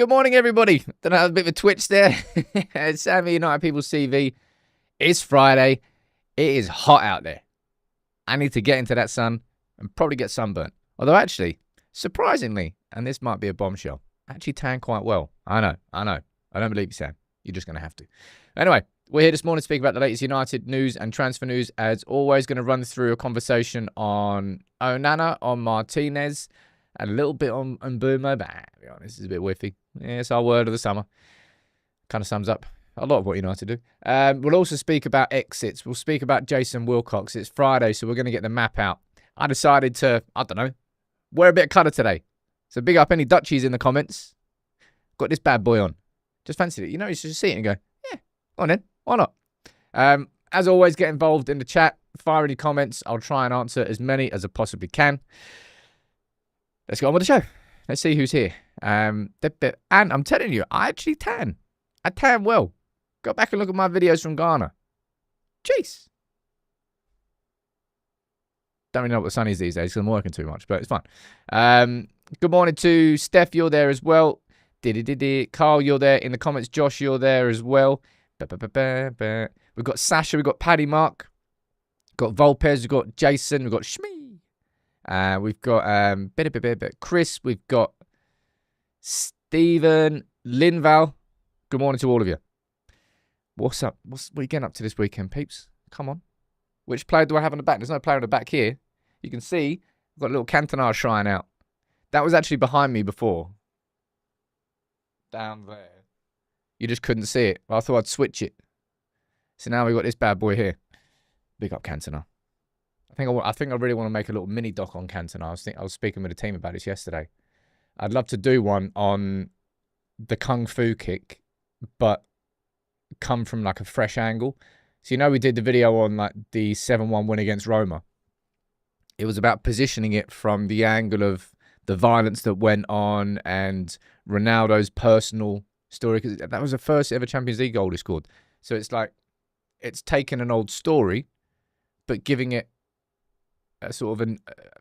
Good morning, everybody. Don't know, a bit of a twitch there. It's Sammy United People's TV. It's Friday. It is hot out there. I need to get into that sun and probably get sunburnt. Although, actually, surprisingly, and this might be a bombshell, I actually tan quite well. I know. I don't believe you, Sam. You're just going to have to. Anyway, we're here this morning to speak about the latest United news and transfer news. As always, going to run through a conversation on Onana, on Martinez, and a little bit on Mbeumo, but to be honest, it's a bit whiffy. Yeah, it's our word of the summer. Kind of sums up a lot of what United do. We'll also speak about exits. We'll speak about Jason Wilcox. It's Friday, so we're going to get the map out. I decided to, I don't know, wear a bit of colour today. So big up any Dutchies in the comments. Got this bad boy on. Just fancied it. You know, you just see it and go, yeah, go on then. Why not? As always, get involved in the chat. Fire any comments. I'll try and answer as many as I possibly can. Let's get on with the show. Let's see who's here. And I'm telling you, I actually tan. I tan well. Go back and look at my videos from Ghana. Jeez. Don't really know what the sun is these days because I'm working too much, but it's fine. Good morning to Steph. You're there as well. Carl, you're there in the comments. Josh, you're there as well. We've got Sasha. We've got Paddy Mark. We've got Volpez. We've got Jason. We've got Shmee. We've got Chris. We've got Stephen, Linval. Good morning to all of you. What's up? What are you getting up to this weekend, peeps? Come on. Which player do I have on the back? There's no player on the back here. You can see I've got a little Cantona shrine out. That was actually behind me before. Down there. You just couldn't see it. I thought I'd switch it. So now we've got this bad boy here. Big up Cantona. I think I really want to make a little mini doc on Cantona. I was speaking with the team about this yesterday. I'd love to do one on the Kung Fu kick, but come from like a fresh angle. So, you know, we did the video on like the 7-1 win against Roma. It was about positioning it from the angle of the violence that went on and Ronaldo's personal story, because that was the first ever Champions League goal he scored. So it's like, it's taken an old story, but giving it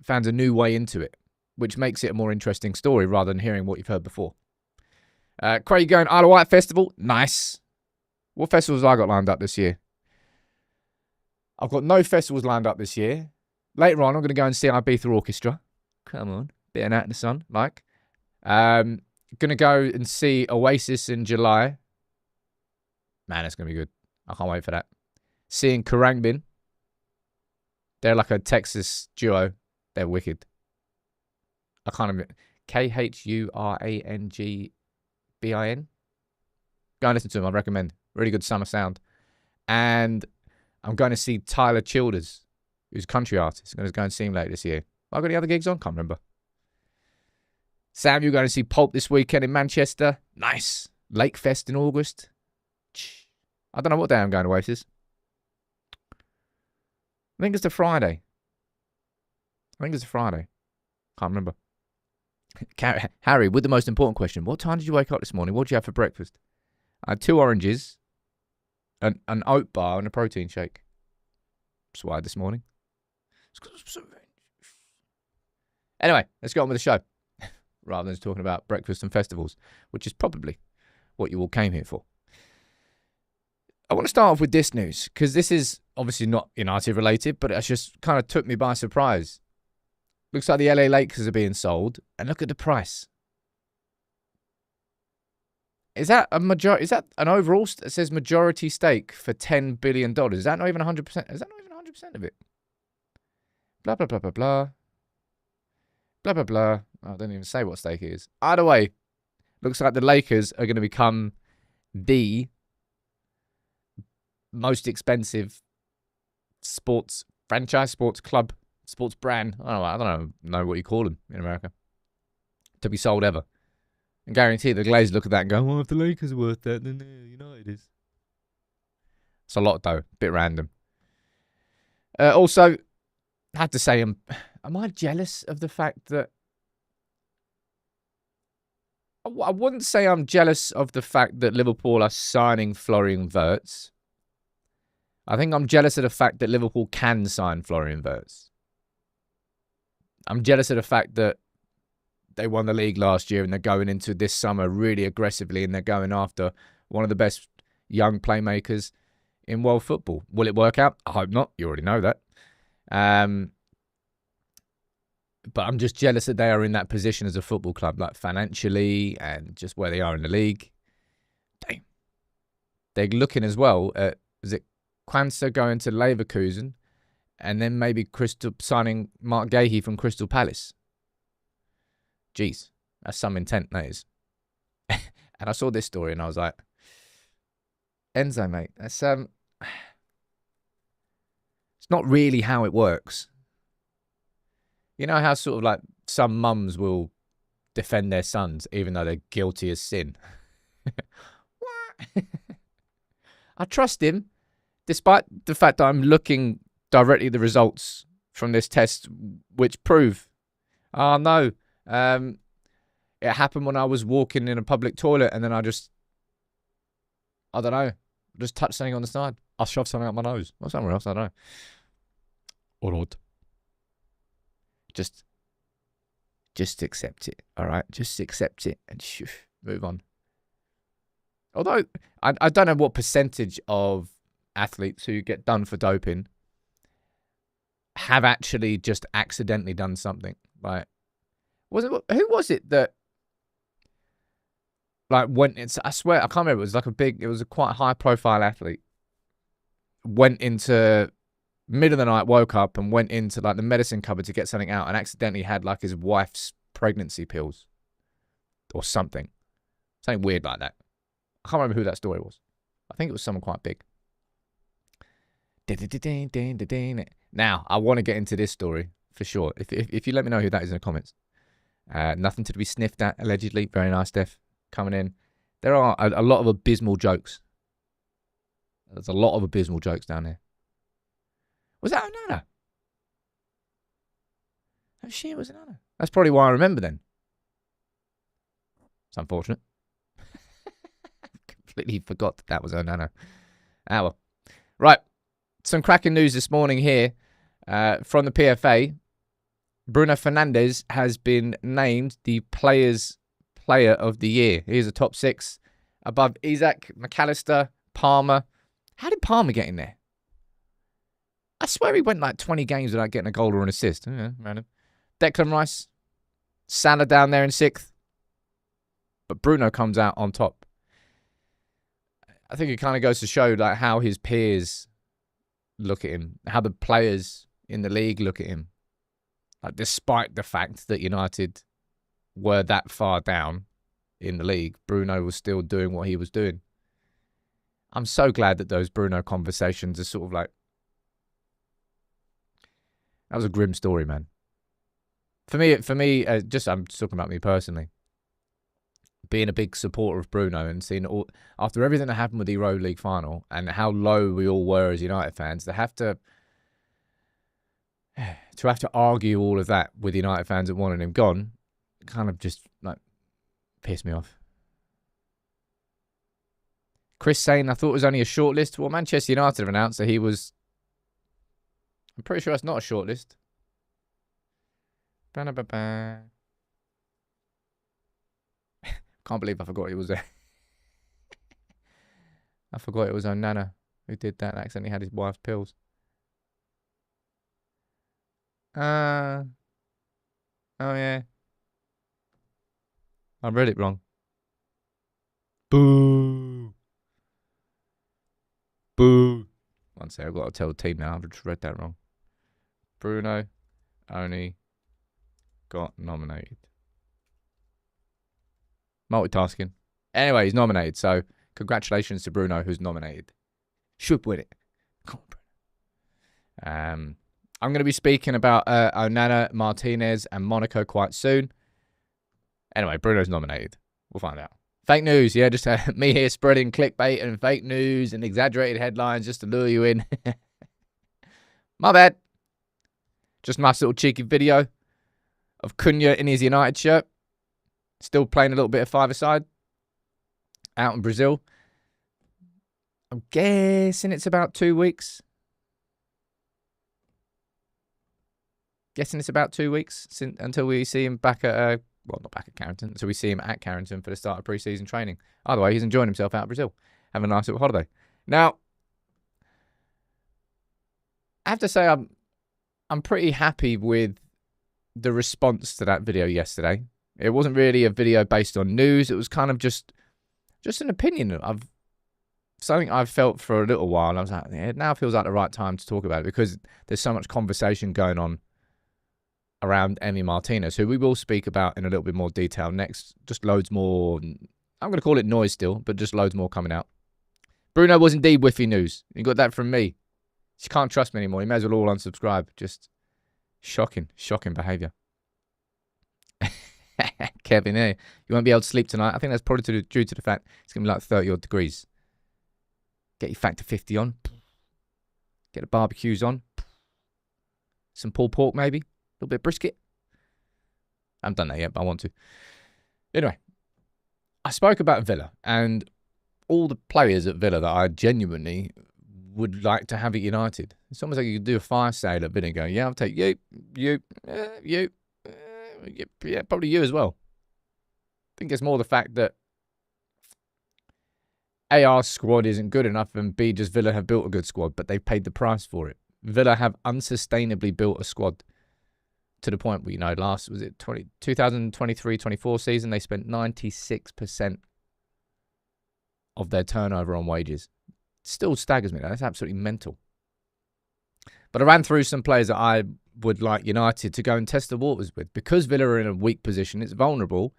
found a new way into it, which makes it a more interesting story rather than hearing what you've heard before. Craig going, Isle of Wight Festival. Nice. What festivals have I got lined up this year? I've got no festivals lined up this year. Later on, I'm going to go and see Ibiza Orchestra. Come on. Bit of that in the sun, like. Going to go and see Oasis in July. Man, that's going to be good. I can't wait for that. Seeing Karangbin. They're like a Texas duo. They're wicked. I can't remember. Khurangbin. Go and listen to them. I recommend. Really good summer sound. And I'm going to see Tyler Childers, who's a country artist. I'm going to go and see him later this year. Have I got any other gigs on? Can't remember. Sam, you're going to see Pulp this weekend in Manchester. Nice. Lakefest in August. I don't know what day I'm going to Oasis. I think it's a Friday. Can't remember. Harry, with the most important question. What time did you wake up this morning? What did you have for breakfast? I had 2 oranges, an oat bar, and a protein shake. That's what I had this morning. Anyway, let's get on with the show. Rather than just talking about breakfast and festivals, which is probably what you all came here for. I want to start off with this news, because this is obviously not United related, but it just kind of took me by surprise. Looks like the LA Lakers are being sold, and look at the price. Is that a majority? Is that an overall? It says majority stake for $10 billion. Is that not even 100%? Is that not even 100% of it? Blah blah blah blah blah. Blah blah blah. I don't even say what stake it is. Either way, looks like the Lakers are going to become the most expensive sports franchise, sports club, sports brand. I don't know what you call them in America. To be sold ever. And guarantee the Glazers look at that and go, well, if the Lakers are worth that, then United is. It's a lot, though. Bit random. Also, I have to say, am I jealous of the fact that... I wouldn't say I'm jealous of the fact that Liverpool are signing Florian Wirtz. I think I'm jealous of the fact that Liverpool can sign Florian Wirtz. I'm jealous of the fact that they won the league last year and they're going into this summer really aggressively and they're going after one of the best young playmakers in world football. Will it work out? I hope not. You already know that. But I'm just jealous that they are in that position as a football club, like financially and just where they are in the league. Damn. They're looking as well at, is it Kwanzaa going to Leverkusen and then maybe signing Mark Gahey from Crystal Palace. Jeez, that's some intent, that is. And I saw this story and I was like, Enzo, mate, that's it's not really how it works. You know how sort of like some mums will defend their sons even though they're guilty as sin? What? I trust him, despite the fact that I'm looking directly at the results from this test, which prove, oh no, it happened when I was walking in a public toilet and then I don't know, just touched something on the side. I shoved something up my nose or somewhere else, I don't know. Or odd. Just accept it, all right? Just accept it and move on. Although, I don't know what percentage of athletes who get done for doping have actually just accidentally done something. Like, who was it that, like, I swear, I can't remember, it was a quite high profile athlete, went into middle of the night, woke up and went into like the medicine cupboard to get something out and accidentally had like his wife's pregnancy pills or something weird like that. I can't remember who that story was. I think it was someone quite big. Now, I want to get into this story for sure. If you let me know who that is in the comments. Nothing to be sniffed at, allegedly. Very nice, Steph, coming in. There are a lot of abysmal jokes. There's a lot of abysmal jokes down here. Was that Onana? Oh shit, it was Onana. That's probably why I remember then. It's unfortunate. Completely forgot that was Onana. Ah, well. Right. Some cracking news this morning here from the PFA. Bruno Fernandes has been named the Players' Player of the Year. He's a top 6 above Isaac, McAllister, Palmer. How did Palmer get in there? I swear he went like 20 games without getting a goal or an assist. Yeah, random. Declan Rice, Salah down there in 6th. But Bruno comes out on top. I think it kind of goes to show like how his peers look at him, how the players in the league look at him. Like, despite the fact that United were that far down in the league, Bruno was still doing what he was doing. I'm so glad that those Bruno conversations are sort of like, that was a grim story, man. For me, just I'm talking about me personally. Being a big supporter of Bruno and seeing all after everything that happened with the Euro League final and how low we all were as United fans, to have to argue all of that with United fans that wanted him gone, kind of just like pissed me off. Chris saying, I thought it was only a shortlist. Well, Manchester United have announced that he was. I'm pretty sure that's not a shortlist. Can't believe I forgot it was there. I forgot it was Onana who did that and accidentally had his wife's pills. Oh yeah. I read it wrong. Boo. Boo. One second, I've got to tell the team now. I've just read that wrong. Bruno only got nominated. Multitasking. Anyway, he's nominated, so congratulations to Bruno, who's nominated. Should win it. Come on, Bruno. I'm going to be speaking about Onana, Martinez, and Monaco quite soon. Anyway, Bruno's nominated. We'll find out. Fake news, yeah, just me here spreading clickbait and fake news and exaggerated headlines just to lure you in. My bad. Just a nice little cheeky video of Cunha in his United shirt. Still playing a little bit of five-a-side out in Brazil. I'm guessing it's about 2 weeks. Until we see him back at Well, not back at Carrington. So we see him at Carrington for the start of pre-season training. Either way, he's enjoying himself out of Brazil. Having a nice little holiday. Now, I have to say I'm pretty happy with the response to that video yesterday. It wasn't really a video based on news. It was kind of just an opinion of something I've felt for a little while. I was like, it now feels like the right time to talk about it because there's so much conversation going on around Emi Martinez, who we will speak about in a little bit more detail next. Just loads more, I'm going to call it noise still, but just loads more coming out. Bruno was indeed whiffy news. You got that from me. You can't trust me anymore. You may as well all unsubscribe. Just shocking behaviour. Kevin, you won't be able to sleep tonight. I think that's probably due to the fact it's going to be like 30 odd degrees. Get your Factor 50 on. Get the barbecues on. Some pulled pork maybe. A little bit of brisket. I haven't done that yet, but I want to. Anyway, I spoke about Villa and all the players at Villa that I genuinely would like to have at United. It's almost like you could do a fire sale at Villa and go, yeah, I'll take you, yeah, probably you as well. I think it's more the fact that A, our squad isn't good enough, and B, just Villa have built a good squad, but they've paid the price for it. Villa have unsustainably built a squad to the point where, 2023-24 season, they spent 96% of their turnover on wages. Still staggers me. That's absolutely mental. But I ran through some players that I would like United to go and test the waters with. Because Villa are in a weak position, it's vulnerable.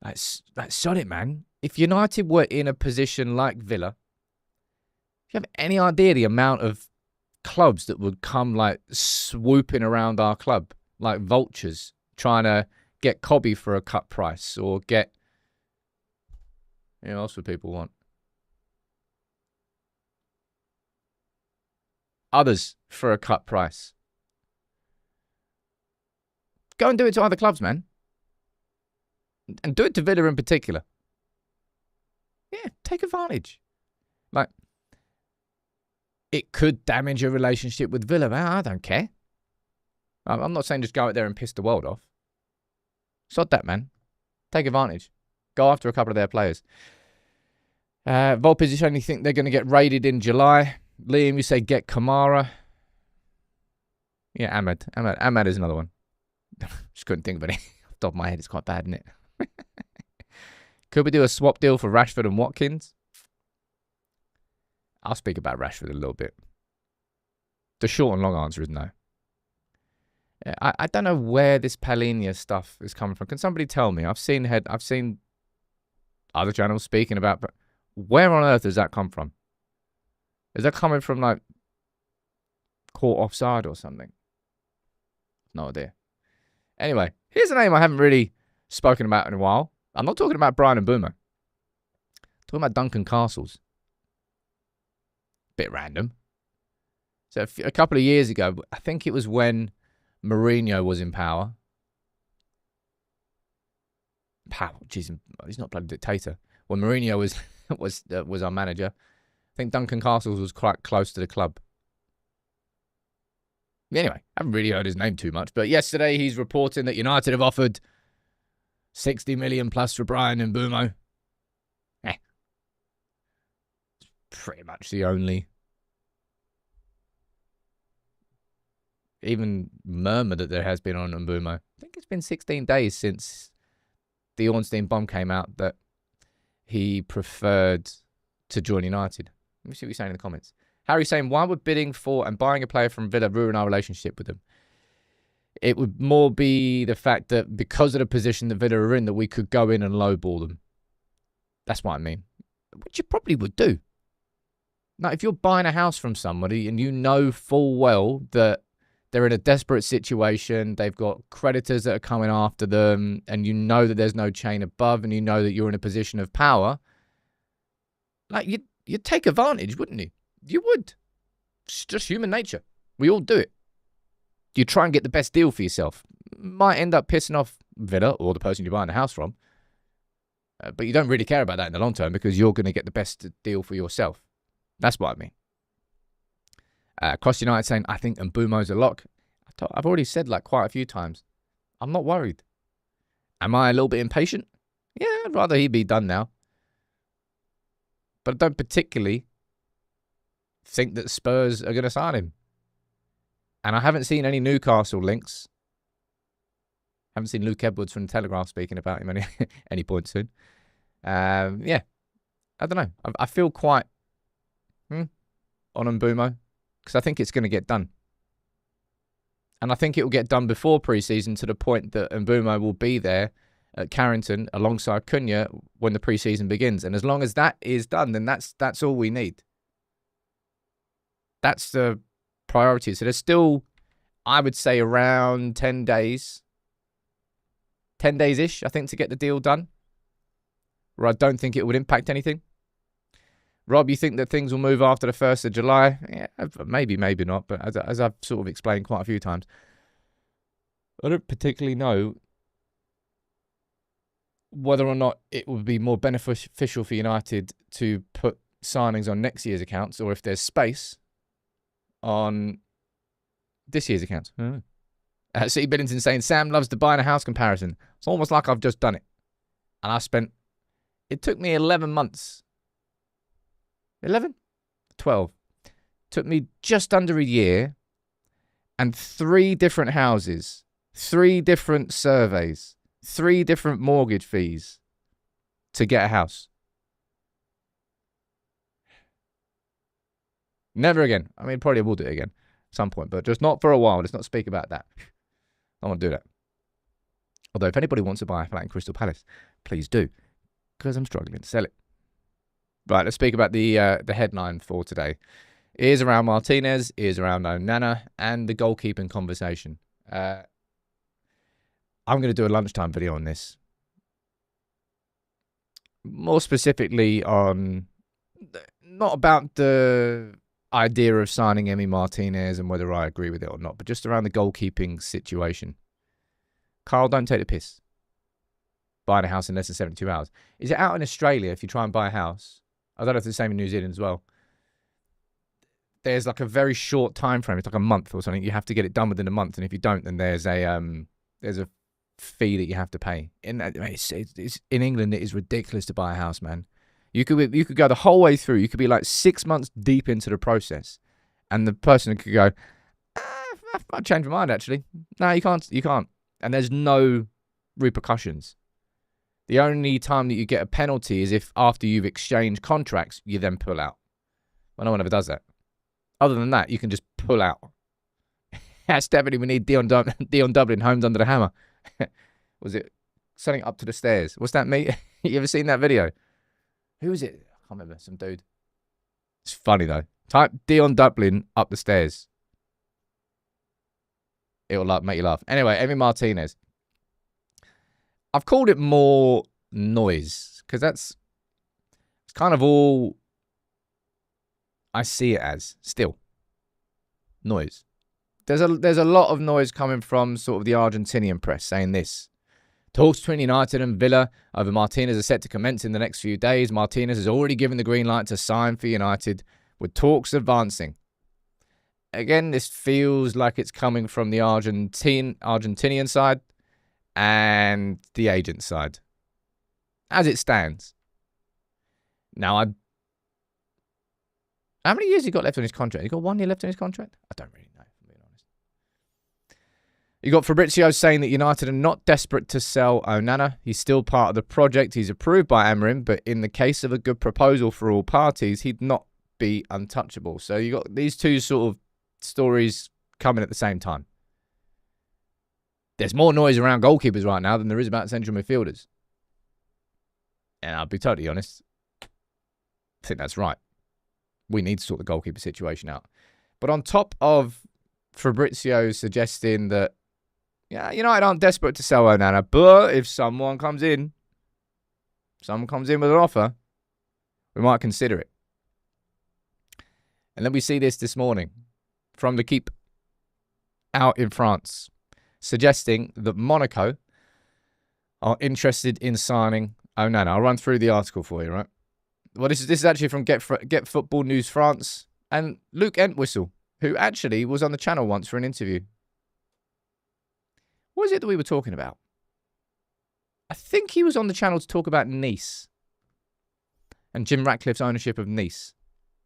That's solid, man. If United were in a position like Villa, do you have any idea the amount of clubs that would come like swooping around our club like vultures trying to get Cobby for a cut price or get, what else would people want? Others for a cut price. Go and do it to other clubs, man. And do it to Villa in particular. Yeah, take advantage. Like, it could damage your relationship with Villa, man. I don't care. I'm not saying just go out there and piss the world off. Sod that, man. Take advantage. Go after a couple of their players. Volpes, you only think they're going to get raided in July. Liam, you say get Kamara. Yeah, Ahmad. Ahmad is another one. Just couldn't think of it. Off the top of my head, it's quite bad, isn't it? Could we do a swap deal for Rashford and Watkins? I'll speak about Rashford a little bit. The short and long answer is no. I don't know where this Palhinha stuff is coming from. Can somebody tell me? I've seen other channels speaking about, but where on earth does that come from? Is that coming from like caught offside or something? No idea. Anyway, here's a name I haven't really spoken about in a while. I'm not talking about Brian Mbeumo. I'm talking about Duncan Castles. Bit random. So a couple of years ago, I think it was when Mourinho was in power. Jeez, he's not a bloody dictator. When Mourinho was our manager, I think Duncan Castles was quite close to the club. Anyway, I haven't really heard his name too much, but yesterday he's reporting that United have offered 60 million plus for Brian Mbeumo. Pretty much the only even murmur that there has been on Mbeumo. I think it's been 16 days since the Ornstein bomb came out that he preferred to join United. Let me see what you're saying in the comments. Harry's saying, why would bidding for and buying a player from Villa ruin our relationship with them? It would more be the fact that because of the position that Villa are in, that we could go in and lowball them. That's what I mean. Which you probably would do. Now, if you're buying a house from somebody and you know full well that they're in a desperate situation, they've got creditors that are coming after them, and you know that there's no chain above, and you know that you're in a position of power, like you'd take advantage, wouldn't you? You would. It's just human nature. We all do it. You try and get the best deal for yourself. Might end up pissing off Villa or the person you're buying the house from, but you don't really care about that in the long term because you're going to get the best deal for yourself. That's what I mean. Cross United saying, I think Mbeumo's a lock. I've already said like quite a few times, I'm not worried. Am I a little bit impatient? Yeah, I'd rather he be done now. But I don't particularly think that Spurs are going to sign him. And I haven't seen any Newcastle links. Haven't seen Luke Edwards from the Telegraph speaking about him any point soon. Yeah, I don't know. I feel quite on Mbeumo because I think it's going to get done. And I think it will get done before pre-season to the point that Mbeumo will be there at Carrington alongside Cunha when the pre-season begins. And as long as that is done, then that's all we need. That's the priority. So there's still, I would say, around 10 days. 10 days-ish, I think, to get the deal done. Where I don't think it would impact anything. Rob, you think that things will move after the 1st of July? Yeah, maybe, maybe not. But as I've sort of explained quite a few times, I don't particularly know whether or not it would be more beneficial for United to put signings on next year's accounts or if there's space on this year's accounts. City Billington saying, Sam loves the buying a house comparison. It's almost like I've just done it. And it took me 11 months. 11? 12. Took me just under a year and 3 different houses, 3 different surveys, 3 different mortgage fees to get a house. Never again. I mean, probably will do it again at some point, but just not for a while. Let's not speak about that. I don't want to do that. Although, if anybody wants to buy a flat in Crystal Palace, please do, because I'm struggling to sell it. Right, let's speak about the headline for today. It is around Martinez, it is around Onana, and the goalkeeping conversation. I'm going to do a lunchtime video on this. More specifically on, not about the idea of signing Emi Martinez and whether I agree with it or not, but just around the goalkeeping situation. Carl, don't take the piss. Buying a house in less than 72 hours. Is it out in Australia if you try and buy a house? I don't know if it's the same in New Zealand as well. There's like a very short time frame. It's like a month or something. You have to get it done within a month, and if you don't, then there's a fee that you have to pay. In England, it is ridiculous to buy a house, man. You could go the whole way through. You could be like 6 months deep into the process, and the person could go, I've changed my mind actually. No, you can't. You can't. And there's no repercussions. The only time that you get a penalty is if after you've exchanged contracts, you then pull out. Well, no one ever does that. Other than that, you can just pull out. That's definitely we need Dion Dublin, Homes Under the Hammer. Was it something up to the stairs? What's that, mate? You ever seen that video? Who is it? I can't remember. Some dude. It's funny, though. Type Dion Dublin up the stairs. It'll make you laugh. Anyway, Emi Martinez. I've called it more noise because it's kind of all I see it as still. Noise. There's a lot of noise coming from sort of the Argentinian press saying this. Talks between United and Villa over Martinez are set to commence in the next few days. Martinez has already given the green light to sign for United with talks advancing. Again, this feels like it's coming from the Argentinian side and the agent side, as it stands. Now, how many years he got left on his contract? He got 1 year left on his contract? I don't really know, if I'm being honest. You got Fabrizio saying that United are not desperate to sell Onana. He's still part of the project. He's approved by Amorim, but in the case of a good proposal for all parties, he'd not be untouchable. So you got these two sort of stories coming at the same time. There's more noise around goalkeepers right now than there is about central midfielders. And I'll be totally honest, I think that's right. We need to sort the goalkeeper situation out. But on top of Fabrizio suggesting that, yeah, United aren't desperate to sell Onana, but if someone comes in with an offer, we might consider it. And then we see this morning from the Keep out in France, suggesting that Monaco are interested in signing Onana. I'll run through the article for you, right? Well, this is actually from Get Football News France and Luke Entwistle, who actually was on the channel once for an interview. What is it that we were talking about? I think he was on the channel to talk about Nice and Jim Ratcliffe's ownership of Nice.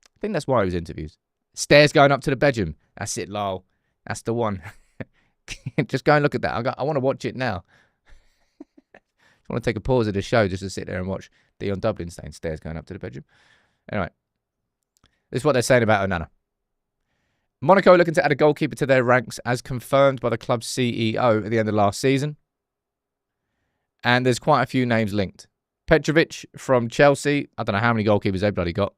I think that's why he was interviewed. Stairs going up to the bedroom. That's it, lol. That's the one. Just go and look at that. I want to watch it now. I want to take a pause of the show just to sit there and watch Dion Dublin saying stairs going up to the bedroom. Anyway, this is what they're saying about Onana. Monaco looking to add a goalkeeper to their ranks as confirmed by the club's CEO at the end of last season. And there's quite a few names linked. Petrovic from Chelsea. I don't know how many goalkeepers they've bloody got.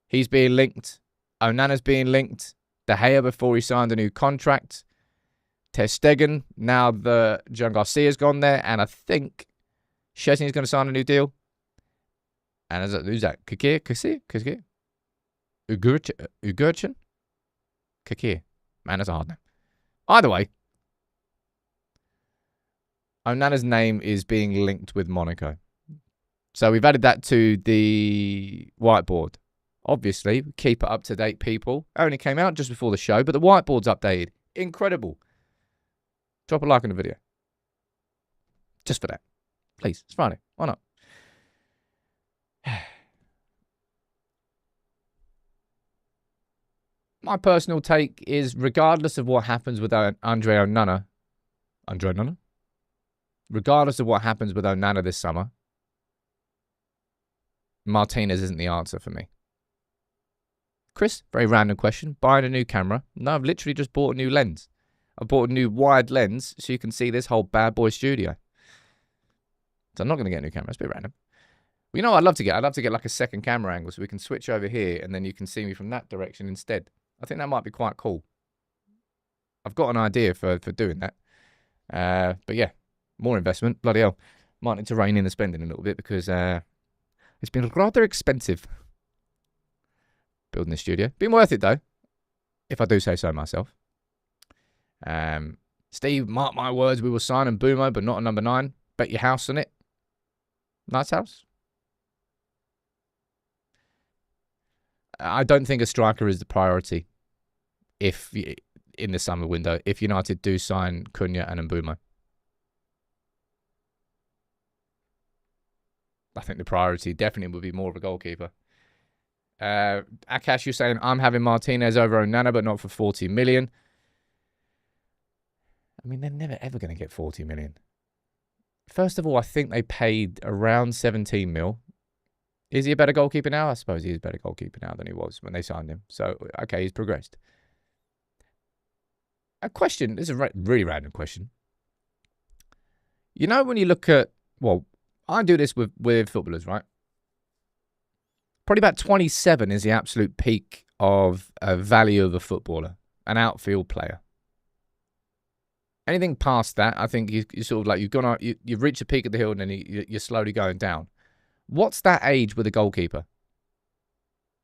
He's being linked. Onana's being linked. De Gea before he signed a new contract. Ter Stegen. Now the John Garcia's gone there. And I think Szczesny's going to sign a new deal. And who's that? Kakir? Ugurchin? Kakir. Man, that's a hard name. Either way, Onana's name is being linked with Monaco. So we've added that to the whiteboard. Obviously, keep it up to date, people. It only came out just before the show, but the whiteboard's updated. Incredible. Drop a like on the video. Just for that. Please. It's Friday. Why not? My personal take is, regardless of what happens with Andre Onana, regardless of what happens with Onana this summer, Martinez isn't the answer for me. Chris, very random question. Buying a new camera? No, I've literally just bought a new lens. I bought a new wide lens so you can see this whole bad boy studio. So I'm not going to get a new camera. It's a bit random. Well, you know what I'd love to get? I'd love to get like a second camera angle so we can switch over here and then you can see me from that direction instead. I think that might be quite cool. I've got an idea for doing that. But yeah, more investment. Bloody hell. Might need to rein in the spending a little bit because it's been rather expensive building this studio. Been worth it though, if I do say so myself. Steve, mark my words, we will sign Mbeumo, but not a number 9. Bet your house on it. Nice house. I don't think a striker is the priority if in the summer window, if United do sign Cunha and Mbeumo. I think the priority definitely would be more of a goalkeeper. Akash, you're saying I'm having Martinez over Onana, but not for 40 million. I mean, they're never ever going to get 40 million. First of all, I think they paid around 17 mil. Is he a better goalkeeper now? I suppose he is a better goalkeeper now than he was when they signed him. So, okay, he's progressed. A question, this is a really random question. You know, when you look at, well, I do this with footballers, right? Probably about 27 is the absolute peak of value of a footballer, an outfield player. Anything past that, I think you sort of like you've reached the peak of the hill and then you're slowly going down. What's that age with a goalkeeper?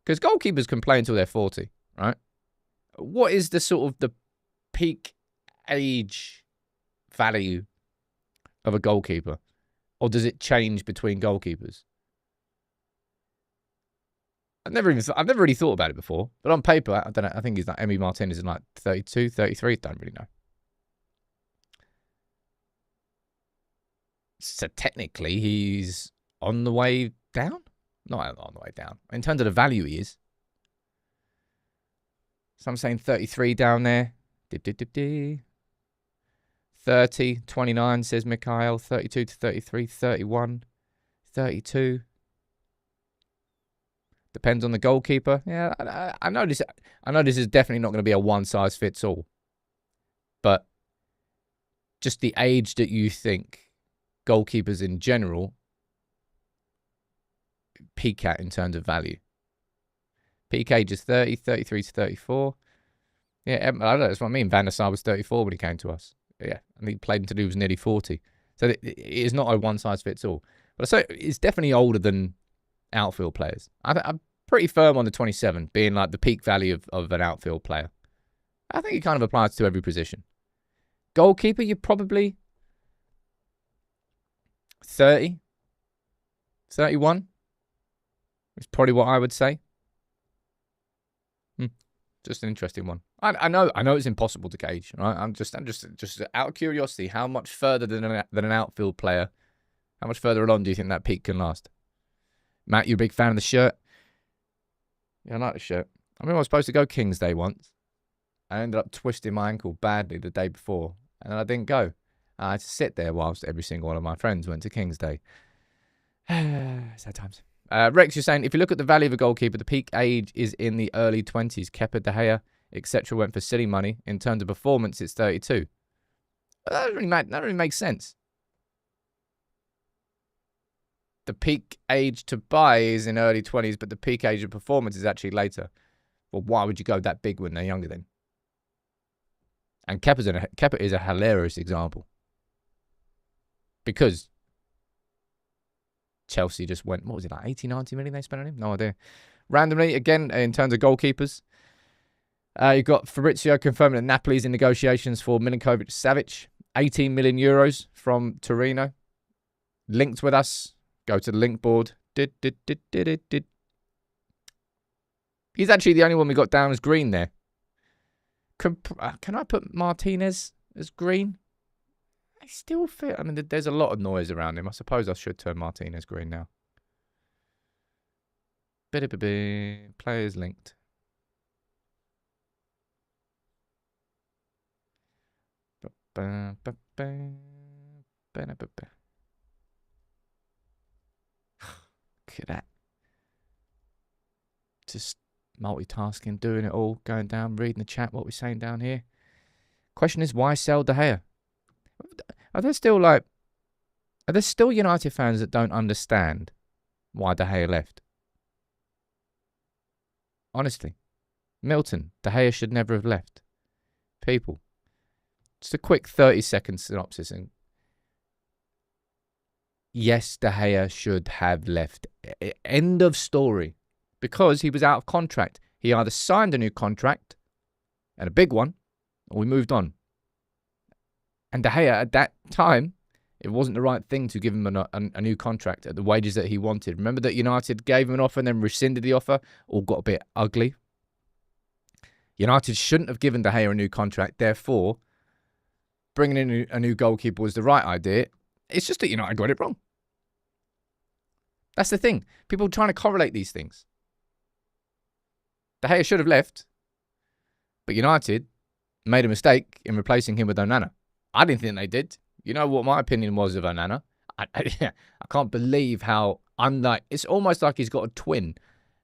Because goalkeepers can play until they're 40, right? What is the sort of the peak age value of a goalkeeper? Or does it change between goalkeepers? I've never really thought about it before. But on paper, I don't know. I think he's like Emi Martinez is like 32, 33. Don't really know. So technically, he's on the way down? Not on the way down. In terms of the value, he is. So I'm saying 33 down there. 30, 29, says Mikhail. 32 to 33, 31, 32. Depends on the goalkeeper. Yeah, I know this. I know this is definitely not going to be a one-size-fits-all. But just the age that you think goalkeepers in general peak at in terms of value. Peak age is 30, 33 to 34. Yeah, I don't know. That's what I mean. Van der Sar was 34 when he came to us. Yeah, and he played until he was nearly 40. So it is not a one-size-fits-all. But I say it's definitely older than outfield players. I'm pretty firm on the 27 being like the peak value of an outfield player. I think it kind of applies to every position. Goalkeeper, you're probably 30, 31. It's probably what I would say. Just an interesting one. I know it's impossible to gauge. Right? I'm just out of curiosity, how much further than an outfield player How much further along do you think that peak can last? Matt, you a big fan of the shirt? Yeah, I like the shirt. I mean, I was supposed to go King's Day once. I ended up twisting my ankle badly the day before, and then I didn't go. I had to sit there whilst every single one of my friends went to King's Day. Sad times. Rex, you're saying, if you look at the value of a goalkeeper, the peak age is in the early 20s. Kepa, De Gea, etc. went for silly money. In terms of performance, it's 32. That doesn't really make sense. The peak age to buy is in early 20s, but the peak age of performance is actually later. Well, why would you go that big when they're younger then? And Kepa is a hilarious example. Because Chelsea just went, what was it, like 80, 90 million they spent on him? No idea. Randomly, again, in terms of goalkeepers, you've got Fabrizio confirming that Napoli's in negotiations for Milinkovic-Savic. 18 million euros from Torino. Linked with us. Go to the link board. He's actually the only one we got down as green there. Can I put Martinez as green? I still feel... I mean, there's a lot of noise around him. I suppose I should turn Martinez green now. Players linked. Look at that. Just multitasking, doing it all, going down, reading the chat, what we're saying down here. Question is, why sell De Gea? Are there still United fans that don't understand why De Gea left? Honestly. Milton, De Gea should never have left. People. Just a quick 30-second synopsis. And yes, De Gea should have left. End of story. Because he was out of contract. He either signed a new contract, and a big one, or we moved on. And De Gea, at that time, it wasn't the right thing to give him a new contract at the wages that he wanted. Remember that United gave him an offer and then rescinded the offer? All got a bit ugly. United shouldn't have given De Gea a new contract. Therefore, bringing in a new goalkeeper was the right idea. It's just that United got it wrong. That's the thing. People are trying to correlate these things. De Gea should have left, but United made a mistake in replacing him with Onana. I didn't think they did. You know what my opinion was of Onana? I can't believe how it's almost like he's got a twin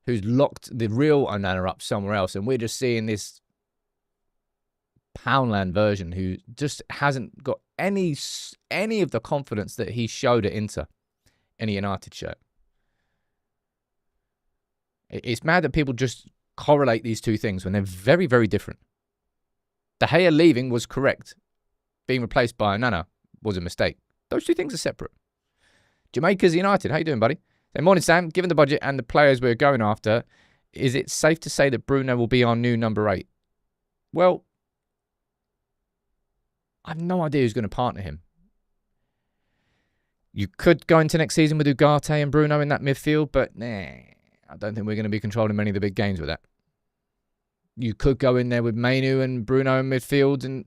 who's locked the real Onana up somewhere else, and we're just seeing this Poundland version who just hasn't got any of the confidence that he showed at Inter in a United shirt. It's mad that people just correlate these two things when they're very, very different. De Gea leaving was correct. Being replaced by Onana was a mistake. Those two things are separate. Jamaica's United. How you doing, buddy? So, morning, Sam. Given the budget and the players we're going after, is it safe to say that Bruno will be our new number 8? Well, I have no idea who's going to partner him. You could go into next season with Ugarte and Bruno in that midfield, but I don't think we're going to be controlling many of the big games with that. You could go in there with Mainu and Bruno in midfield, and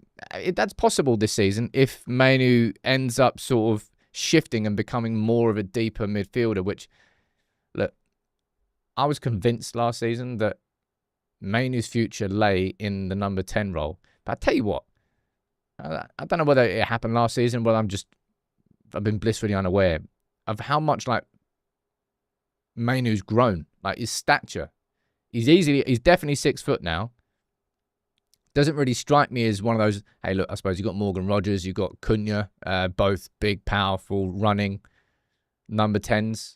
that's possible this season if Mainu ends up sort of shifting and becoming more of a deeper midfielder, which, look, I was convinced last season that Mainu's future lay in the number 10 role. But I tell you what, I don't know whether it happened last season, but I've been blissfully unaware of how much like Mainu's grown, like his stature. He's definitely 6 foot now. Doesn't really strike me as one of those, hey, look, I suppose you've got Morgan Rogers, you've got Cunha, both big, powerful, running number 10s.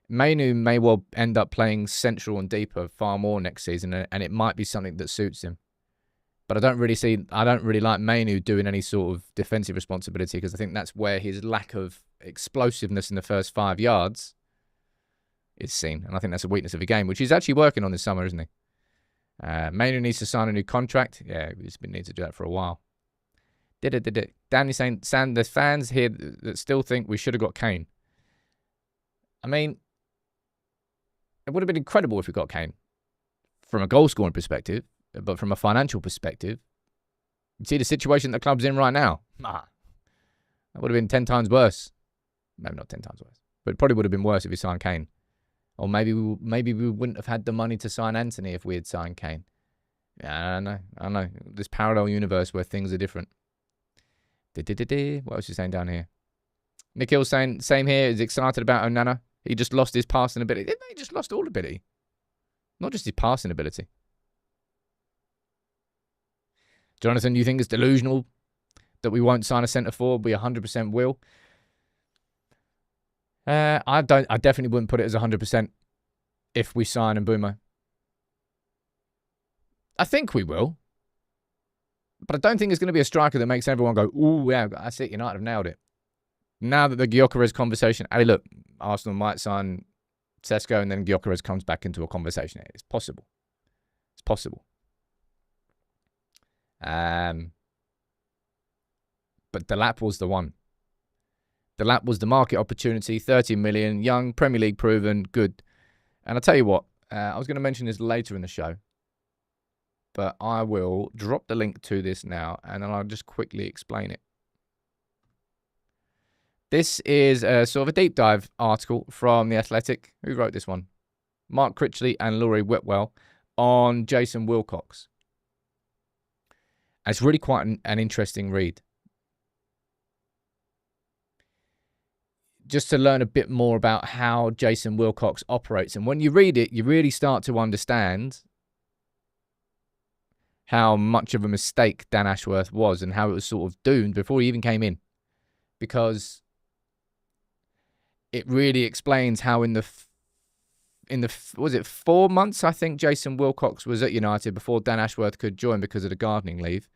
Mainu may well end up playing central and deeper far more next season, and it might be something that suits him. But I don't really like Mainu doing any sort of defensive responsibility, because I think that's where his lack of explosiveness in the first 5 yards is seen. And I think that's a weakness of the game, which he's actually working on this summer, isn't he? Mainu needs to sign a new contract. Yeah, he's been needing to do that for a while. Danny saying, Sam, there's fans here that still think we should have got Kane. I mean, it would have been incredible if we got Kane from a goal-scoring perspective, but from a financial perspective, you see the situation the club's in right now. That would have been 10 times worse. Maybe not 10 times worse. But it probably would have been worse if we signed Kane. Or maybe we wouldn't have had the money to sign Anthony if we had signed Kane. Yeah, I know. This parallel universe where things are different. What else is he saying down here? Nikhil's saying, same here, is excited about Onana. He just lost his passing ability. He just lost all ability. Not just his passing ability. Jonathan, you think it's delusional that we won't sign a centre forward? We 100% will. I definitely wouldn't put it as 100% if we sign Mbeumo. I think we will. But I don't think it's going to be a striker that makes everyone go, ooh, yeah, that's it, United have nailed it. Now that the Gyökeres conversation, hey, look, Arsenal might sign Sesko and then Gyökeres comes back into a conversation. It's possible. It's possible. But Delap was the one. Delap was the market opportunity, 30 million, young, Premier League proven, good. And I'll tell you what, I was going to mention this later in the show, but I will drop the link to this now, and then I'll just quickly explain it. This is a sort of a deep dive article from The Athletic. Who wrote this one? Mark Critchley and Laurie Whitwell on Jason Wilcox. And it's really quite an interesting read. Just to learn a bit more about how Jason Wilcox operates. And when you read it, you really start to understand how much of a mistake Dan Ashworth was and how it was sort of doomed before he even came in. Because it really explains how in the was it 4 months, I think, Jason Wilcox was at United before Dan Ashworth could join because of the gardening leave.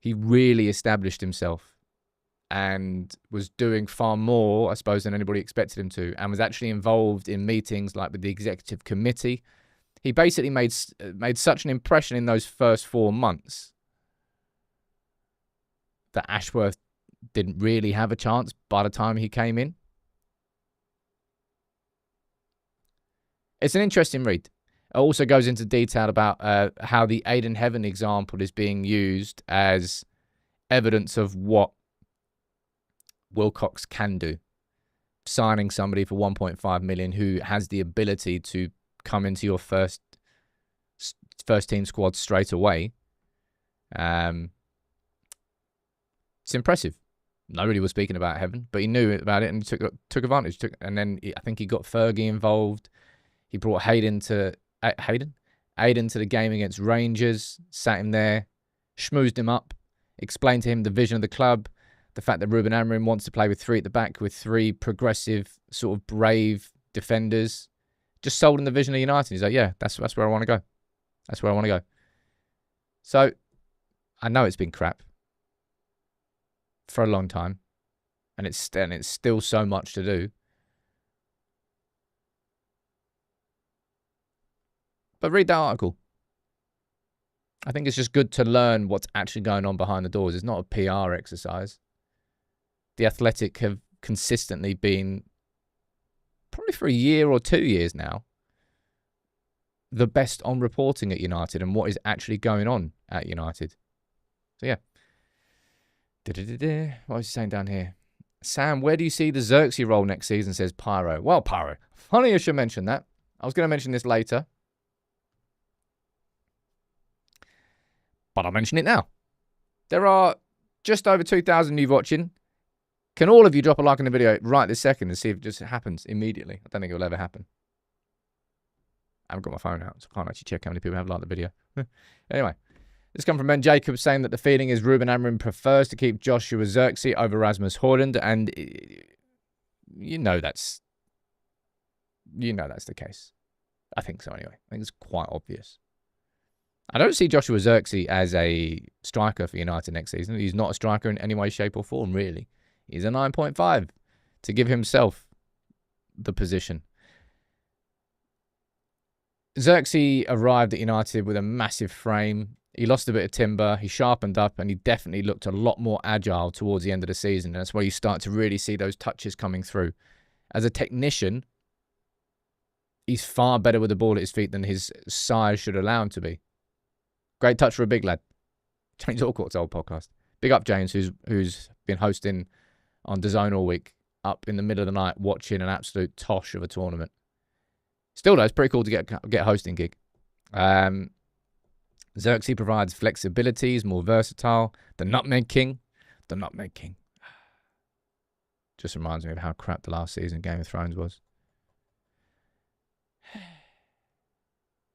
He really established himself and was doing far more, I suppose, than anybody expected him to, and was actually involved in meetings like with the executive committee. He basically made such an impression in those first 4 months that Ashworth didn't really have a chance by the time he came in. It's an interesting read. It also goes into detail about how the Aiden Heaven example is being used as evidence of what Wilcox can do. Signing somebody for 1.5 million who has the ability to come into your first team squad straight away. It's impressive. Nobody was speaking about Heaven, but he knew about it and took advantage. And then I think he got Fergie involved. He brought Hayden to the game against Rangers, sat him there, schmoozed him up, explained to him the vision of the club, the fact that Ruben Amorim wants to play with three at the back, with three progressive, sort of brave defenders. Just sold him the vision of United. He's like, yeah, that's where I want to go. That's where I want to go. So, I know it's been crap for a long time, and it's still so much to do. But read that article. I think it's just good to learn what's actually going on behind the doors. It's not a PR exercise. The Athletic have consistently been, probably for a year or 2 years now, the best on reporting at United and what is actually going on at United. So, yeah. What was he saying down here? Sam, where do you see the Xerxes role next season, says Pyro. Well, Pyro, funny you should mention that. I was going to mention this later, but I'll mention it now. There are just over 2,000 of you watching. Can all of you drop a like on the video right this second and see if it just happens immediately? I don't think it will ever happen. I haven't got my phone out, so I can't actually check how many people have liked the video. Anyway, this comes from Ben Jacobs saying that the feeling is Ruben Amorim prefers to keep Joshua Xerxes over Rasmus Højlund, and you know that's the case. I think so anyway. I think it's quite obvious. I don't see Joshua Xerxes as a striker for United next season. He's not a striker in any way, shape or form, really. He's a 9.5 to give himself the position. Xerxes arrived at United with a massive frame. He lost a bit of timber. He sharpened up, and he definitely looked a lot more agile towards the end of the season. And that's where you start to really see those touches coming through. As a technician, he's far better with the ball at his feet than his size should allow him to be. Great touch for a big lad. James Allcourt's old podcast. Big up James, who's been hosting on DAZN all week. up in the middle of the night watching an absolute tosh of a tournament. Still, though, it's pretty cool to get a hosting gig. Xerxes provides flexibility, is more versatile. The Nutmeg King. Just reminds me of how crap the last season of Game of Thrones was.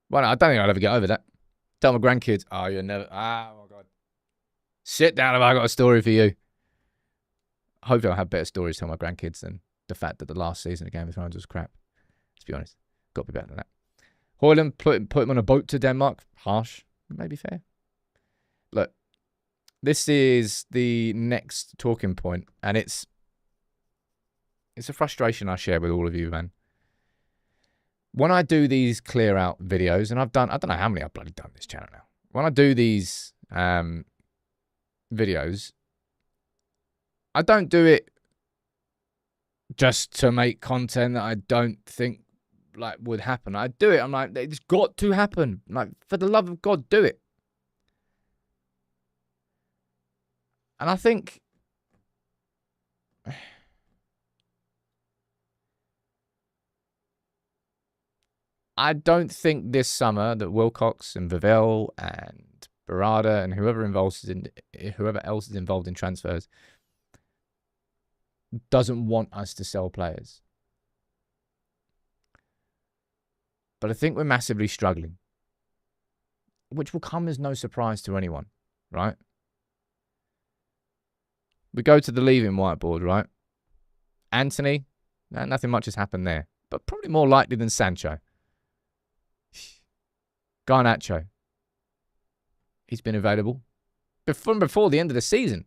Well, I don't think I'll ever get over that. Tell my grandkids, oh, you're never... Ah, oh, my God. Sit down if I got a story for you. Hopefully I'll have better stories to tell my grandkids than the fact that the last season of Game of Thrones was crap. Let's be honest. Got to be better than that. Højlund put him on a boat to Denmark. Harsh. Maybe fair. Look, this is the next talking point, and it's a frustration I share with all of you, man. When I do these clear out videos, and I don't know how many I've bloody done this channel now. When I do these videos, I don't do it just to make content that I don't think like would happen. I do it. I'm like, it's got to happen. Like, for the love of God, do it. And I think I don't think this summer that Wilcox and Vivell and Barada and whoever else is involved in transfers doesn't want us to sell players. But I think we're massively struggling, which will come as no surprise to anyone, right? We go to the leaving whiteboard, right? Anthony, nothing much has happened there, but probably more likely than Sancho. Garnacho, he's been available before the end of the season.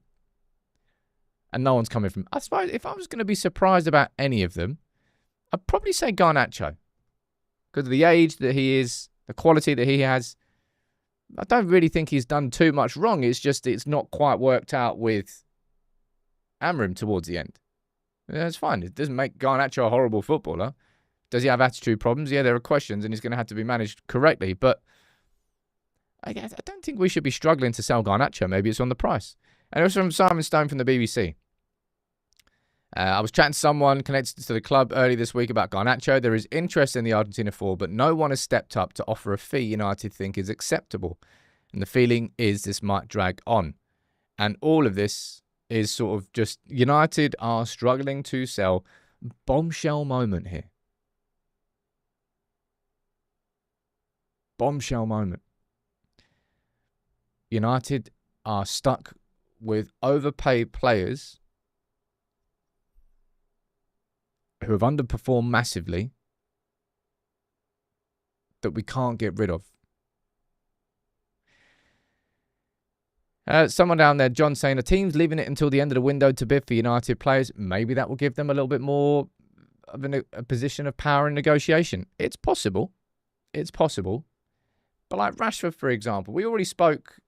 And no one's coming from... I suppose if I was going to be surprised about any of them, I'd probably say Garnacho. Because of the age that he is, the quality that he has. I don't really think he's done too much wrong. It's just it's not quite worked out with Amram towards the end. Yeah, it's fine. It doesn't make Garnacho a horrible footballer. Does he have attitude problems? Yeah, there are questions, and he's going to have to be managed correctly. But I don't think we should be struggling to sell Garnacho. Maybe it's on the price. And it was from Simon Stone from the BBC. I was chatting to someone connected to the club early this week about Garnacho. There is interest in the Argentina forward, but no one has stepped up to offer a fee United think is acceptable. And the feeling is this might drag on. And all of this is sort of just United are struggling to sell. Bombshell moment here. Bombshell moment. United are stuck with overpaid players who have underperformed massively that we can't get rid of. Someone down there, John, saying, a team's leaving it until the end of the window to bid for United players. Maybe that will give them a little bit more of a position of power in negotiation. It's possible. It's possible. But like Rashford, for example, we already spoke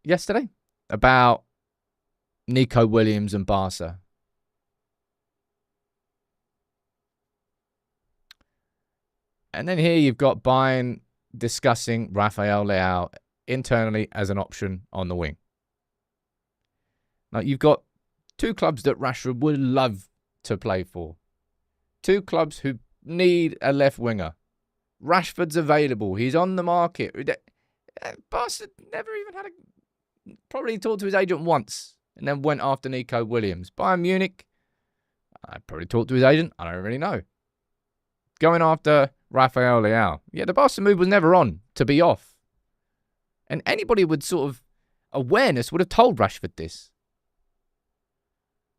yesterday about Nico Williams and Barca. And then here you've got Bayern discussing Rafael Leao internally as an option on the wing. Now, you've got two clubs that Rashford would love to play for. Two clubs who need a left winger. Rashford's available. He's on the market. Barca never even had probably talked to his agent once and then went after Nico Williams. Bayern Munich, I probably talked to his agent. I don't really know. Going after Rafael Leao. Yeah, the Barca move was never on to be off. And anybody with sort of awareness would have told Rashford this.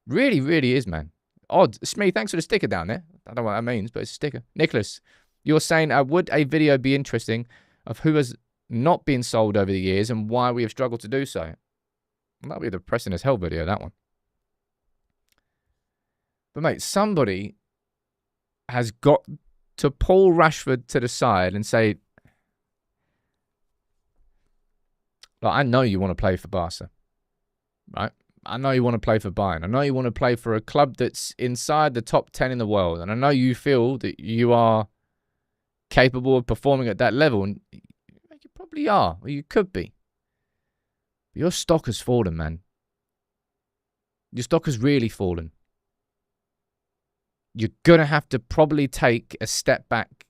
Really, really is, man. Odd. Smee, thanks for the sticker down there. I don't know what that means, but it's a sticker. Nicholas, you're saying, would a video be interesting of who has not been sold over the years and why we have struggled to do so? Well, that'll be the depressing as hell video, that one. But, mate, somebody has got to pull Rashford to the side and say, look, I know you want to play for Barca, right? I know you want to play for Bayern. I know you want to play for a club that's inside the top 10 in the world. And I know you feel that you are capable of performing at that level. And you probably are, or you could be. But your stock has fallen, man. Your stock has really fallen. you're going to have to probably take a step back.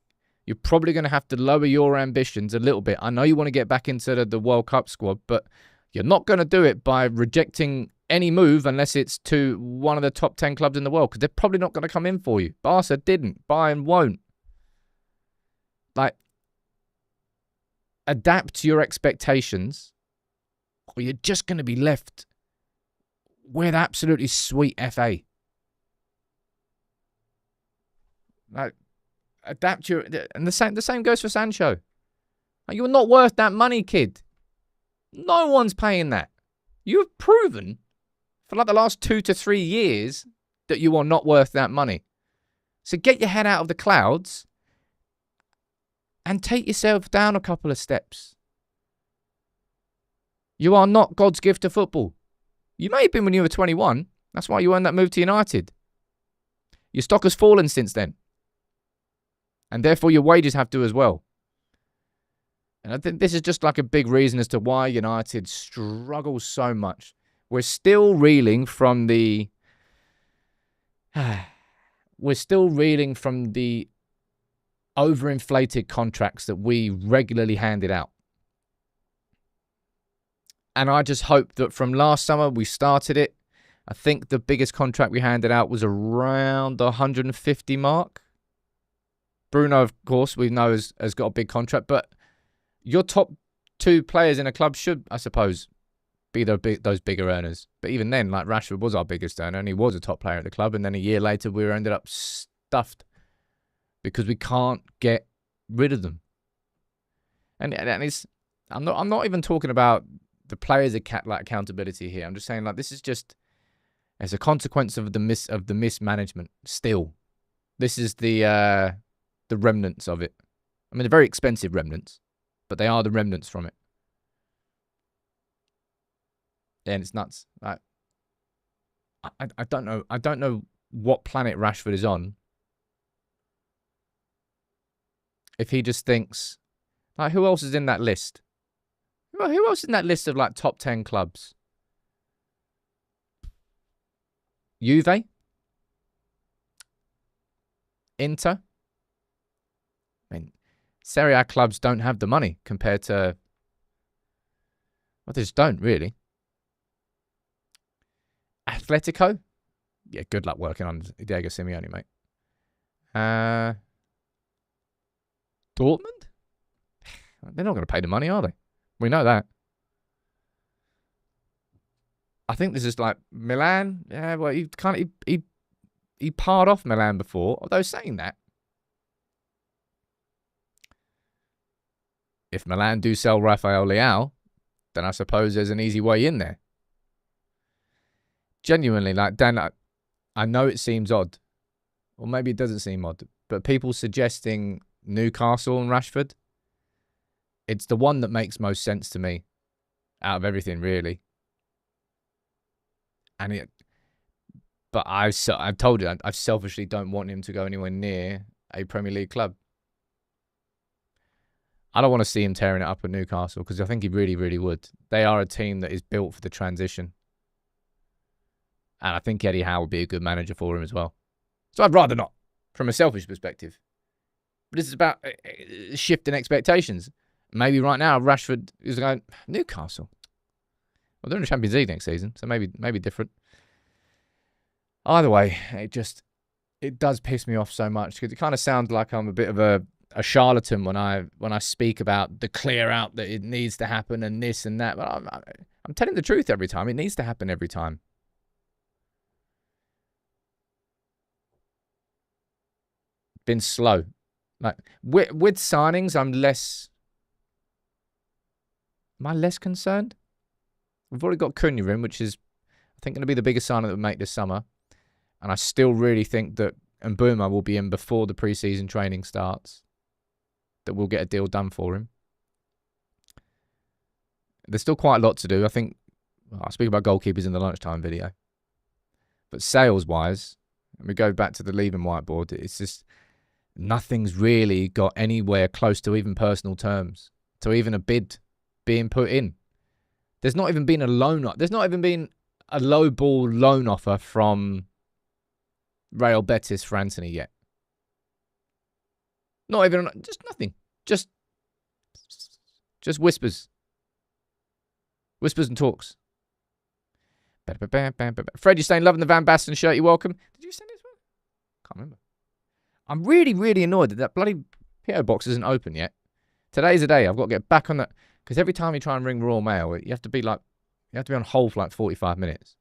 You're probably going to have to lower your ambitions a little bit. I know you want to get back into the World Cup squad, but you're not going to do it by rejecting any move unless it's to one of the top 10 clubs in the world, because they're probably not going to come in for you. Barca didn't. Bayern won't. Like, adapt to your expectations, or you're just going to be left with absolutely sweet FA. Like, adapt your... And the same goes for Sancho. Like, you're not worth that money, kid. No one's paying that. You've proven for like the last 2 to 3 years that you are not worth that money. So get your head out of the clouds and take yourself down a couple of steps. You are not God's gift to football. You may have been when you were 21. That's why you earned that move to United. Your stock has fallen since then. And therefore your wages have to as well. And I think this is just like a big reason as to why United struggles so much. We're still reeling from the... overinflated contracts that we regularly handed out. And I just hope that from last summer we started it. I think the biggest contract we handed out was around the 150 mark. Bruno, of course, we know has got a big contract, but your top 2 players in a club should, I suppose, be those bigger earners. But even then, like Rashford was our biggest earner and he was a top player at the club. And then a year later, we ended up stuffed because we can't get rid of them. And it's, I'm not even talking about the players' accountability here. I'm just saying, like, this is just as a consequence of the mismanagement. Still, this is the remnants of it. I mean, they're very expensive remnants, but they are the remnants from it. And it's nuts. Like, I don't know. I don't know what planet Rashford is on. If he just thinks, like, who else is in that list? Who else is in that list of like top 10 clubs? Juve? Inter? I mean, Serie A clubs don't have the money compared to... Well, they just don't, really. Atletico? Yeah, good luck working on Diego Simeone, mate. Dortmund? They're not going to pay the money, are they? We know that. I think this is like Milan. Yeah, well, he parred off Milan before. Although saying that, if Milan do sell Rafael Leao, then I suppose there's an easy way in there. Genuinely, like, Dan, I know it seems odd. Or maybe it doesn't seem odd. But people suggesting Newcastle and Rashford, it's the one that makes most sense to me out of everything, really. But I've told you, I selfishly don't want him to go anywhere near a Premier League club. I don't want to see him tearing it up at Newcastle because I think he really, really would. They are a team that is built for the transition. And I think Eddie Howe would be a good manager for him as well. So I'd rather not, from a selfish perspective. But this is about shifting expectations. Maybe right now Rashford is going, Newcastle. Well, they're in the Champions League next season, so maybe different. Either way, it does piss me off so much because it kind of sounds like I'm a bit of a charlatan when I speak about the clear out that it needs to happen and this and that. But I'm telling the truth every time. It needs to happen every time. Been slow. Like with signings, am I less concerned? We've already got Cunha in, which is, I think, going to be the biggest signing that we make this summer. And I still really think that Mbeumo will be in before the pre-season training starts. That we'll get a deal done for him. There's still quite a lot to do. I think, I'll speak about goalkeepers in the lunchtime video. But sales-wise, and we go back to the leaving whiteboard, it's just, nothing's really got anywhere close to even personal terms. To even a bid being put in. There's not even been a loan. There's not even been a low ball loan offer from Real Betis for Anthony yet. Not even, just nothing. Just whispers. Whispers and talks. Fred, you're saying loving the Van Basten shirt. You're welcome. Did you send it as well? Can't remember. I'm really, really annoyed that bloody PO box isn't open yet. Today's the day. I've got to get back on that. Because every time you try and ring Royal Mail, you have to be on hold for like 45 minutes.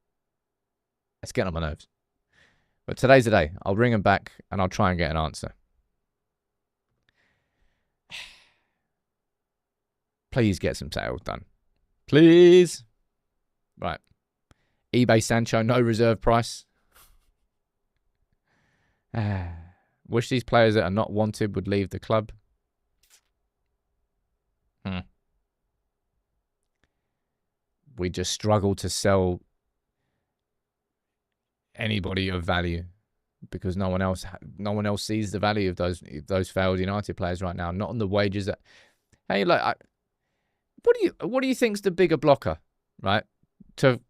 It's getting on my nerves. But today's the day. I'll ring them back and I'll try and get an answer. Please get some sales done. Please. Right. eBay Sancho, no reserve price. Wish these players that are not wanted would leave the club. We just struggle to sell anybody of value because no one else sees the value of those failed United players right now. Not on the wages that. Hey, like, what do you think's the bigger blocker, right? To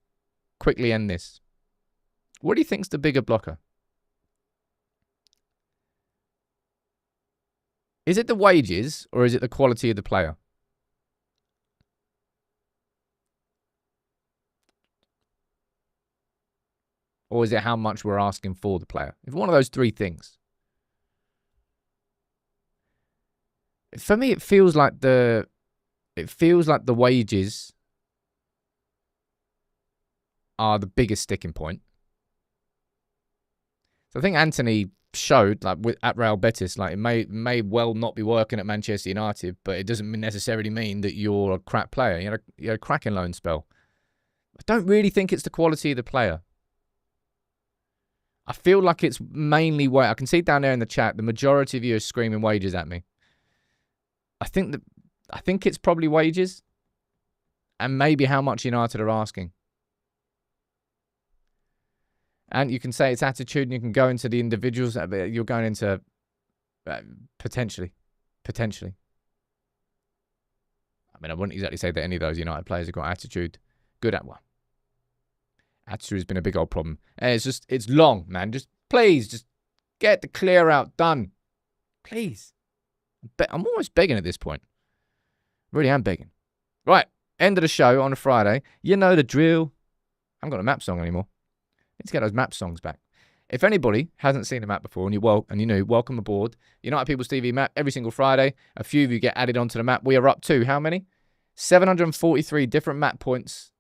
quickly end this, what do you think's the bigger blocker? Is it the wages or is it the quality of the player? Or is it how much we're asking for the player? If one of those three things. For me, it feels like the wages are the biggest sticking point. So I think Anthony showed, like at Real Betis, like it may well not be working at Manchester United, but it doesn't necessarily mean that you're a crap player. You had a cracking loan spell. I don't really think it's the quality of the player. I feel like it's mainly weight. I can see down there in the chat, the majority of you are screaming wages at me. I think it's probably wages and maybe how much United are asking. And you can say it's attitude and you can go into the individuals. You're going into potentially. I mean, I wouldn't exactly say that any of those United players have got attitude. Good at one. Attitude has been a big old problem. And it's long, man. Please, just get the clear out done. Please. I'm almost begging at this point. Really am begging. Right. End of the show on a Friday. You know the drill. I haven't got a map song anymore. Need to get those map songs back. If anybody hasn't seen a map before and welcome aboard. United People's TV map every single Friday. A few of you get added onto the map. We are up to how many? 743 different map points.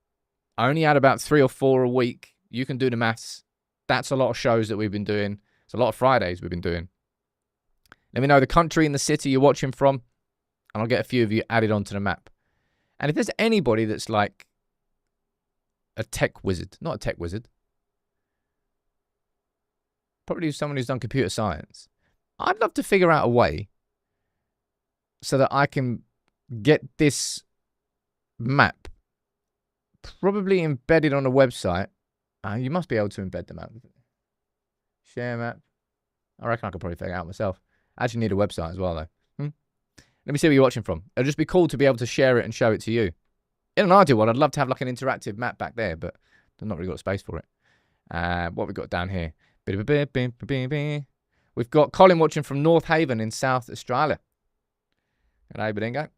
I only add about 3 or 4 a week. You can do the maths. That's a lot of shows that we've been doing. It's a lot of Fridays we've been doing. Let me know the country and the city you're watching from, and I'll get a few of you added onto the map. And if there's anybody that's like a tech wizard, not a tech wizard, probably someone who's done computer science, I'd love to figure out a way so that I can get this map probably embedded on a website. You must be able to embed the map. Share map. I reckon I could probably figure it out myself. I actually need a website as well, though. Let me see where you're watching from. It'll just be cool to be able to share it and show it to you. In an ideal world, I'd love to have like an interactive map back there, but I've not really got space for it. What have we got down here? We've got Colin watching from North Haven in South Australia. G'day, Badingo.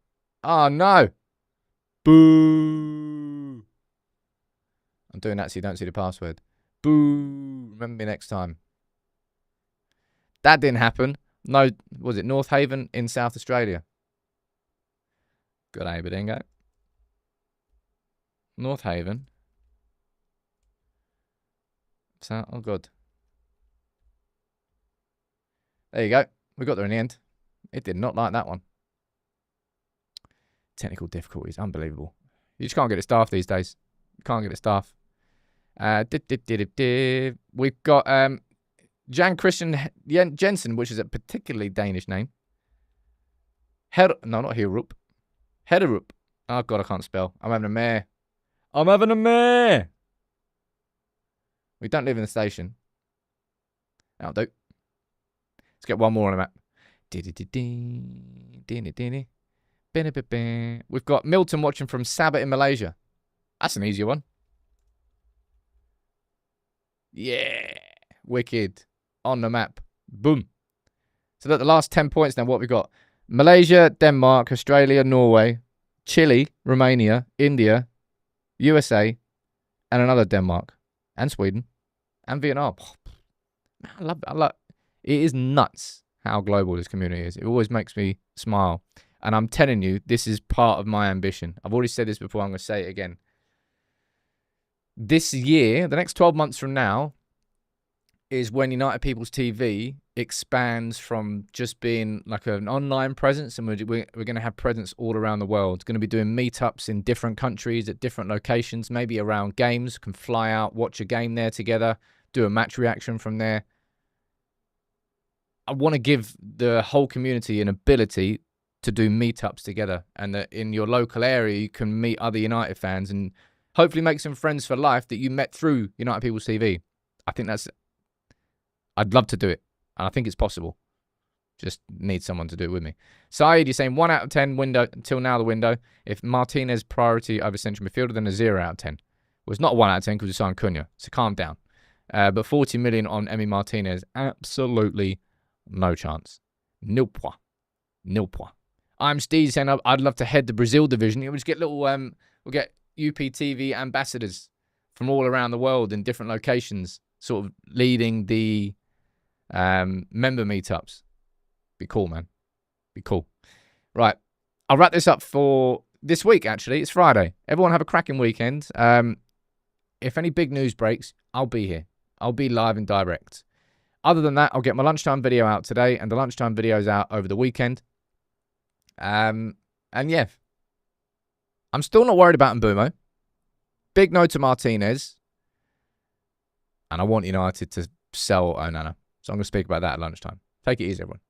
Oh, no. Boo. I'm doing that so you don't see the password. Boo. Remember me next time. That didn't happen. No, was it North Haven in South Australia? G'day, Badingo. North Haven. Oh, God. There you go. We got there in the end. It did not like that one. Technical difficulties. Unbelievable. You just can't get it staffed these days. You can't get it staffed. We've got Jan Christian Jensen, which is a particularly Danish name. No, not Herup. Hederup. Oh, God, I can't spell. I'm having a mare. I'm having a mare. We don't live in the station. That'll do. Let's get one more on the map. We've got Milton watching from Sabah in Malaysia. That's an easier one. Yeah. Wicked. on the map. Boom. So look, the last 10 points now, what we got? Malaysia, Denmark, Australia, Norway, Chile, Romania, India, USA, and another Denmark, and Sweden, and Vietnam. I love it. It is nuts how global this community is. It always makes me smile. And I'm telling you, this is part of my ambition. I've already said this before. I'm going to say it again. This year, the next 12 months from now, is when United People's TV expands from just being like an online presence, and we're going to have presence all around the world. It's going to be doing meetups in different countries at different locations, maybe around games. Can fly out, watch a game there together, do a match reaction from there. I want to give the whole community an ability to do meetups together, and that in your local area you can meet other United fans and hopefully make some friends for life that you met through United People's TV. I'd love to do it, and I think it's possible. Just need someone to do it with me. Saeed, you're saying 1 out of 10 window until now. The window. If Martinez priority over central midfielder, then a 0 out of 10. Well, it's not 1 out of 10 because we signed Cunha, so calm down. But 40 million on Emi Martinez, absolutely no chance. Nil point. Nil point. I'm Steve saying I'd love to head the Brazil division. We'll just get little, we'll get UPTV ambassadors from all around the world in different locations, sort of leading the member meetups. Be cool, man. Be cool. Right. I'll wrap this up for this week, actually. It's Friday. Everyone have a cracking weekend. If any big news breaks, I'll be here. I'll be live and direct. Other than that, I'll get my lunchtime video out today, and the lunchtime video's out over the weekend. And yeah, I'm still not worried about Mbeumo. Big no to Martinez. And I want United to sell Onana. So I'm going to speak about that at lunchtime. Take it easy, everyone.